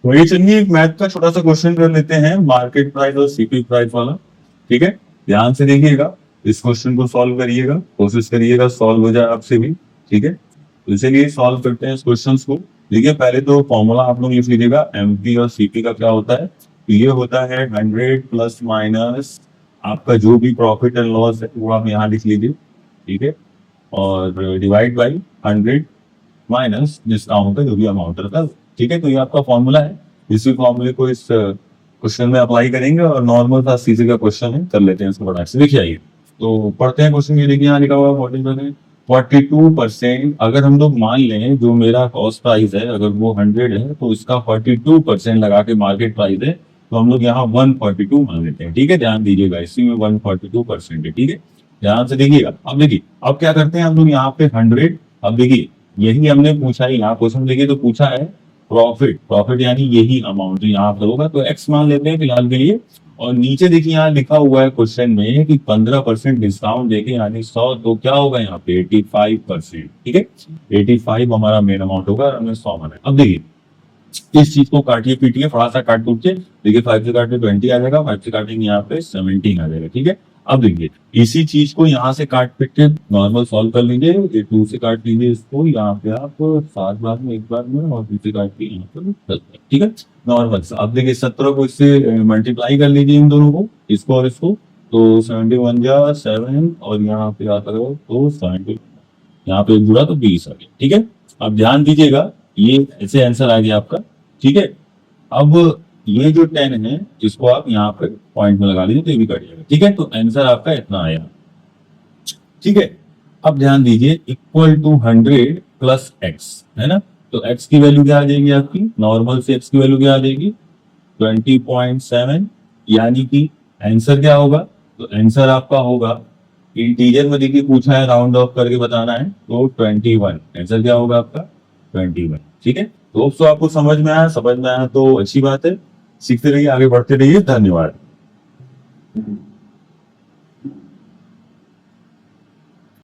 वही चलिए एक मैथ का छोटा सा क्वेश्चन कर लेते हैं, मार्केट प्राइस और सीपी प्राइस वाला। ठीक है, ध्यान से देखिएगा, इस क्वेश्चन को सॉल्व करिएगा, कोशिश करिएगा सॉल्व हो जाए आपसे भी। ठीक है, तो चलिए सॉल्व करते हैं इस क्वेश्चन को। देखिए पहले तो फॉर्मूला आप लोग लिख लीजिएगा, एमपी और सीपी का क्या होता है। तो ये होता है 100 प्लस माइनस आपका जो भी प्रॉफिट एंड लॉस है वो आप यहाँ लिख लीजिए। ठीक है, और डिवाइड बाई 100 माइनस डिस्काउंट का जो भी अमाउंट रहता है। ठीक है, तो ये आपका फॉर्मूला है, इसी फॉर्मूले को इस क्वेश्चन में अप्लाई करेंगे और नॉर्मल सा सीधे का क्वेश्चन है, कर लेते हैं इसको बड़ा से। देखिए आइए तो पढ़ते हैं क्वेश्चन। ये देखिए यहाँ लिखा हुआ है 42%। अगर हम लोग मान लें जो मेरा कॉस्ट प्राइस है अगर वो 100 है तो इसका 42% लगा के मार्केट प्राइस है, तो हम लोग यहाँ 142 मान लेते हैं। ठीक है, ध्यान दीजिएगा इसी में 142% है। ठीक है, ध्यान से देखिएगा। अब देखिए अब क्या करते हैं हम लोग यहाँ पे 100। अब देखिए यही हमने पूछा है, यहाँ क्वेश्चन देखिए तो पूछा है प्रॉफिट, प्रॉफिट यानी यही अमाउंट जो यहाँ पर होगा, तो एक्स मान लेते हैं फिलहाल के लिए। और नीचे देखिए यहाँ लिखा हुआ है क्वेश्चन में कि 15% डिस्काउंट देके यानी 100, तो क्या होगा यहाँ पे 85%। ठीक है, 85 हमारा मेन अमाउंट होगा, हमने 100 माना। अब देखिए इस चीज को काटिए पीटिए, थोड़ा सा काट कूट के देखिए, 5 से काटे 20 आ जाएगा, 5 से काटेंगे यहाँ पे 17 आ जाएगा। ठीक है, अब देखिए इसी चीज को यहाँ से काट पीट के नॉर्मल सॉल्व कर लीजिए। ये 2 से काट लीजिए इसको, यहाँ पे आप 7 बार में, 1 बार में, और 2 से काट के यहाँ पे 10 बार। ठीक है, नॉर्मल से। अब देखिए 17 को इससे मल्टीप्लाई कर लीजिए इन दोनों को, इसको और इसको, तो 71 जा 7, और यहाँ पे आता है तो 70, यहाँ पे जुड़ा तो 20 आ गया। ठीक है, अब ध्यान दीजिएगा ये ऐसे आंसर आ गया आपका। ठीक है, अब ये जो 10 है इसको आप यहाँ पे पॉइंट में लगा लीजिए तो ये भी कट जाएगा। ठीक है, तो आंसर आपका इतना आया। ठीक है, अब ध्यान दीजिए इक्वल टू 100 प्लस एक्स है ना, तो एक्स की वैल्यू क्या आ जाएगी आपकी, नॉर्मल से एक्स की वैल्यू क्या आ जाएगी 20.7, यानी कि आंसर क्या होगा, तो आंसर आपका होगा इंटीजर में देखिए पूछा है, राउंड ऑफ करके बताना है, तो 21। आंसर क्या होगा आपका 21। ठीक है, तो दोस्तों आपको समझ में आया, समझ में आया तो अच्छी बात है, सीखते रहिए, आगे बढ़ते रहिए, धन्यवाद।